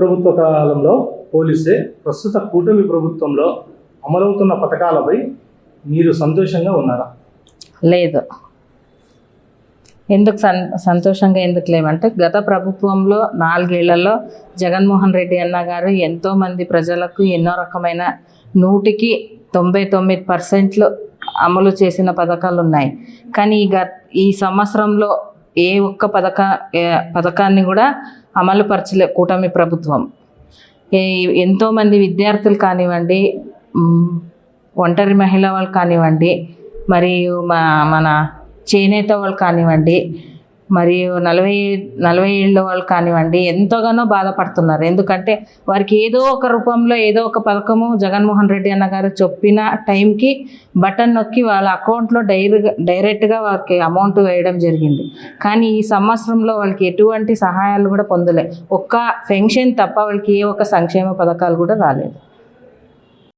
ప్రభుత్వ కాలంలో పోలిస్తే ప్రస్తుత కూటమి ప్రభుత్వంలో అమలవుతున్న పథకాలపై మీరు సంతోషంగా ఉన్నారా? లేదు. ఎందుకు సంతోషంగా ఎందుకు లేవంటే, గత ప్రభుత్వంలో 4 ఏళ్లలో జగన్మోహన్ రెడ్డి అన్న గారు ఎంతోమంది ప్రజలకు ఎన్నో రకమైన 100కి 99% అమలు చేసిన పథకాలు ఉన్నాయి. కానీ ఈ సంవత్సరంలో ఏ ఒక్క పథకాన్ని కూడా అమలుపరచలే కూటమి ప్రభుత్వం. ఎంతోమంది విద్యార్థులు కానివ్వండి, ఒంటరి మహిళ వాళ్ళు కానివ్వండి, మరియు మన చేనేత వాళ్ళు కానివ్వండి, మరియు 40 ఏళ్ళ వాళ్ళు కానివ్వండి, ఎంతగానో బాధపడుతున్నారు. ఎందుకంటే వారికి ఏదో ఒక రూపంలో ఏదో ఒక పథకము జగన్మోహన్ రెడ్డి అన్న గారు చెప్పిన టైంకి బటన్ నొక్కి వాళ్ళ అకౌంట్లో డైరెక్ట్గా వాళ్ళకి అమౌంట్ వేయడం జరిగింది. కానీ ఈ సంవత్సరంలో వాళ్ళకి ఎటువంటి సహాయాలు కూడా పొందలే. ఒక్క పెన్షన్ తప్ప వాళ్ళకి ఏ ఒక్క సంక్షేమ పథకాలు కూడా రాలేదు.